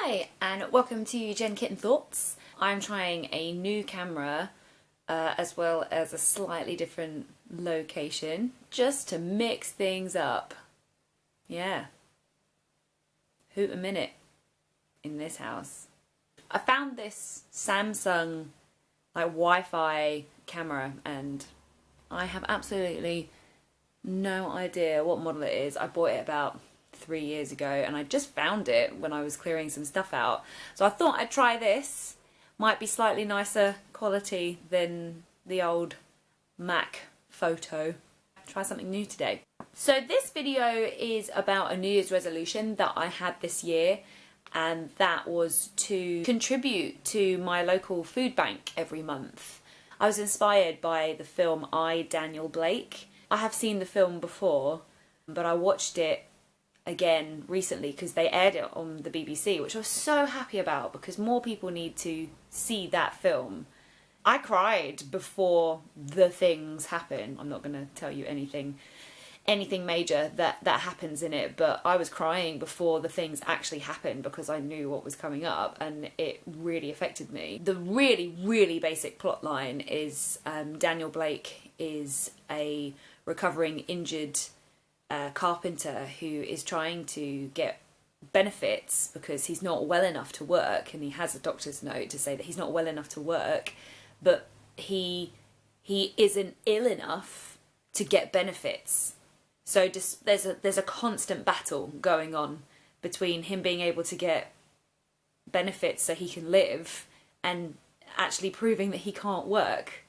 Hi and welcome to Jen Kitten Thoughts. I'm trying a new camera as well as a slightly different location just to mix things up. Yeah. Hoot a minute in this house. I found this Samsung Wi-Fi camera and I have absolutely no idea what model it is. I bought it about 3 years ago and I just found it when I was clearing some stuff out. So I thought I'd try this. Might be slightly nicer quality than the old Mac Photo. Try something new today. So this video is about a New Year's resolution that I had this year, and that was to contribute to my local food bank every month. I was inspired by the film I, Daniel Blake. I have seen the film before, but I watched it again recently because they aired it on the BBC, which I was so happy about because more people need to see that film. I cried before the things happen. I'm not going to tell you anything major that happens in it, but I was crying before the things actually happened because I knew what was coming up and it really affected me. The really basic plot line is Daniel Blake is a recovering injured carpenter who is trying to get benefits because he's not well enough to work, and he has a doctor's note to say that he's not well enough to work, but he isn't ill enough to get benefits. So just there's a constant battle going on between him being able to get benefits so he can live and actually proving that he can't work.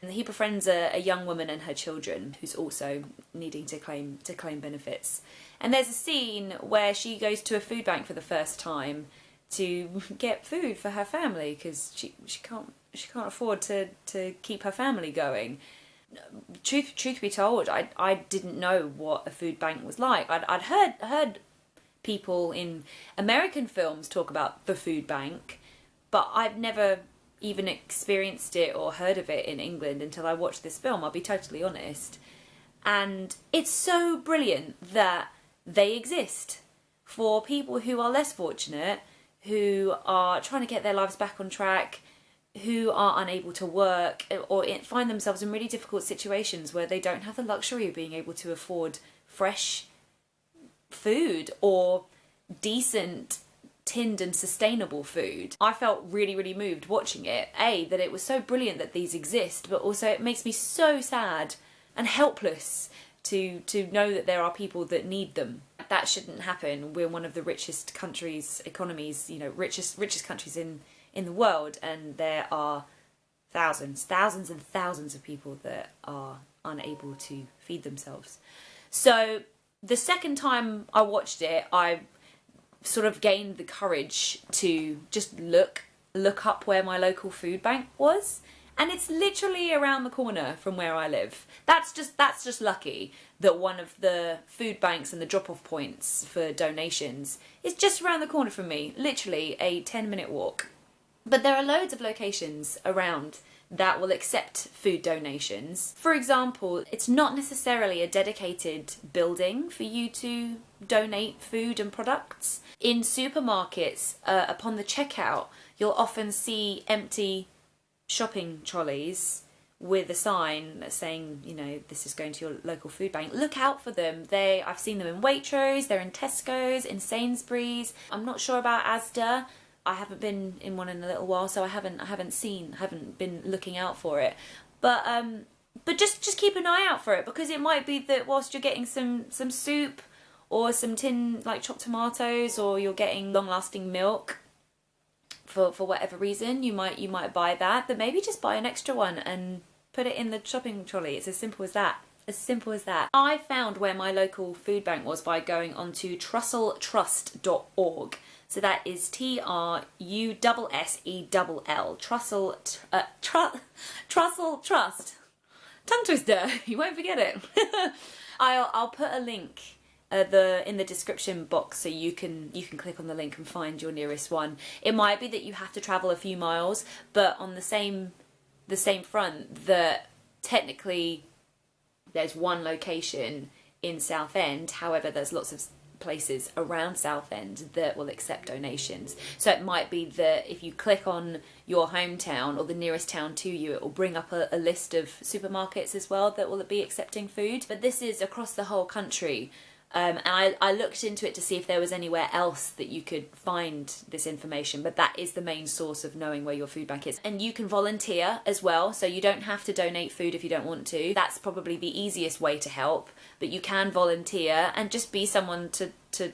And he befriends a young woman and her children who's also needing to claim benefits. And there's a scene where she goes to a food bank for the first time to get food for her family because she can't afford to keep her family going. Truth be told, I didn't know what a food bank was like. I'd heard people in American films talk about the food bank, but I've never even experienced it or heard of it in England until I watched this film, I'll be totally honest. And it's so brilliant that they exist for people who are less fortunate, who are trying to get their lives back on track, who are unable to work or find themselves in really difficult situations where they don't have the luxury of being able to afford fresh food or decent tinned and sustainable food. I felt really moved watching it. That it was so brilliant that these exist, but also it makes me so sad and helpless to know that there are people that need them. That shouldn't happen. We're one of the richest economies, richest countries in the world, and there are thousands and thousands of people that are unable to feed themselves. So the second time I watched it, I sort of gained the courage to just look up where my local food bank was, and it's literally around the corner from where I live. That's just lucky that one of the food banks and the drop-off points for donations is just around the corner from me, literally a 10-minute walk. But there are loads of locations around that will accept food donations. For example, it's not necessarily a dedicated building for you to donate food and products. In supermarkets, upon the checkout, you'll often see empty shopping trolleys with a sign saying, this is going to your local food bank. Look out for them. I've seen them in Waitrose, they're in Tesco's, in Sainsbury's. I'm not sure about Asda. I haven't been in one in a little while, so I haven't been looking out for it. But just keep an eye out for it, because it might be that whilst you're getting some soup or some tin chopped tomatoes, or you're getting long-lasting milk for whatever reason, you might buy that. But maybe just buy an extra one and put it in the shopping trolley. It's as simple as that. As simple as that. I found where my local food bank was by going onto trusselltrust.org. So that is Trussell, Trussell Trust. Tongue twister, you won't forget it. I'll put a link in the description box so you can click on the link and find your nearest one. It might be that you have to travel a few miles, but on the same front, that technically there's one location in Southend. However, there's lots of places around Southend that will accept donations. So it might be that if you click on your hometown or the nearest town to you, it will bring up a list of supermarkets as well that will be accepting food. But this is across the whole country. And I looked into it to see if there was anywhere else that you could find this information, but that is the main source of knowing where your food bank is. And you can volunteer as well, so you don't have to donate food if you don't want to. That's probably the easiest way to help, but you can volunteer and just be someone to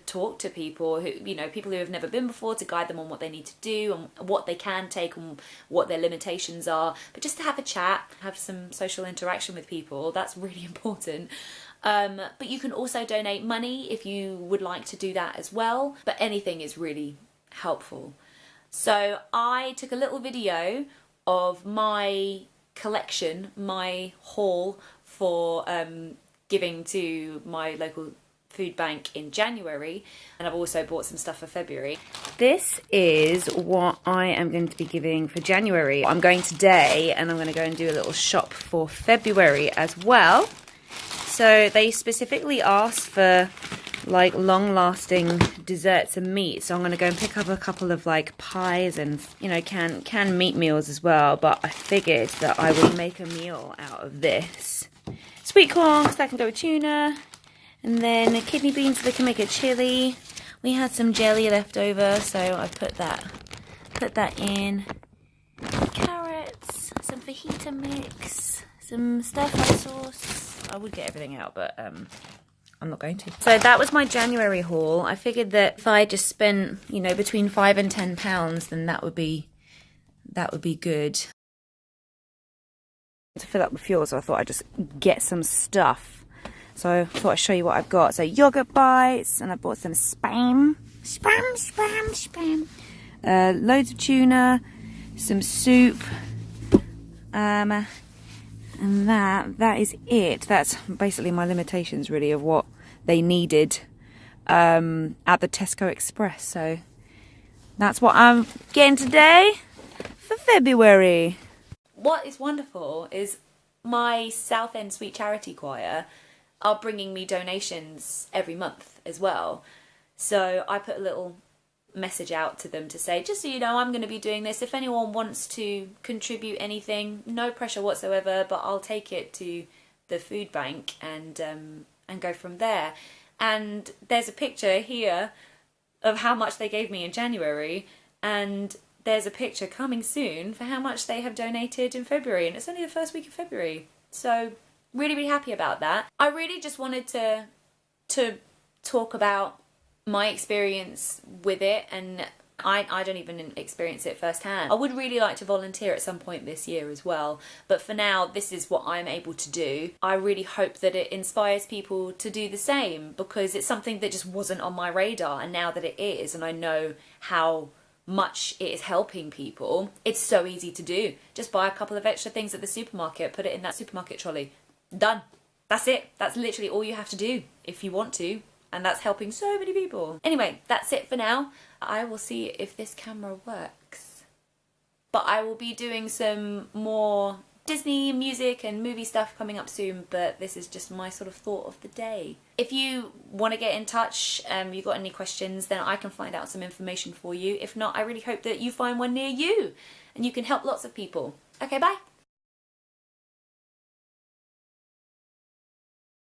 talk to people who, you know, people who have never been before, to guide them on what they need to do and what they can take and what their limitations are. But just to have a chat, have some social interaction with people, that's really important. But you can also donate money if you would like to do that as well. But anything is really helpful. So I took a little video of my collection, my haul for giving to my local food bank in January, and I've also bought some stuff for February. This is what I am going to be giving for January. I'm going today and I'm going to go and do a little shop for February as well. So they specifically asked for like long-lasting desserts and meat, so I'm going to go and pick up a couple of like pies and, you know, canned meat meals as well. But I figured that I would make a meal out of this. Sweet corn, because that can go with tuna, and then kidney beans so they can make a chili. We had some jelly left over, so I put that in. Carrots, some fajita mix, some stir-fry sauce. I would get everything out, but I'm not going to. So that was my January haul. I figured that if I just spent, you know, between £5 and £10, then that would be good. To fill up with fuel, so I thought I'd just get some stuff. So I thought I'd show you what I've got. So yogurt bites, and I bought some spam. Loads of tuna, some soup, and that is it. That's basically my limitations, really, of what they needed at the Tesco Express. So that's what I'm getting today for February. What is wonderful is my Southend Sweet Charity Choir are bringing me donations every month as well. So I put a little message out to them to say, just so you know, I'm going to be doing this. If anyone wants to contribute anything, no pressure whatsoever, but I'll take it to the food bank and go from there. And there's a picture here of how much they gave me in January, and there's a picture coming soon for how much they have donated in February, and it's only the first week of February. So really, really happy about that. I really just wanted to talk about my experience with it, and I don't even experience it firsthand. I would really like to volunteer at some point this year as well, but for now this is what I'm able to do. I really hope that it inspires people to do the same, because it's something that just wasn't on my radar, and now that it is, and I know how much it is helping people, it's so easy to do. Just buy a couple of extra things at the supermarket, put it in that supermarket trolley. Done. That's it. That's literally all you have to do if you want to. And that's helping so many people. Anyway, that's it for now. I will see if this camera works. But I will be doing some more Disney music and movie stuff coming up soon, but this is just my sort of thought of the day. If you want to get in touch, you've got any questions, then I can find out some information for you. If not, I really hope that you find one near you and you can help lots of people. Okay, bye.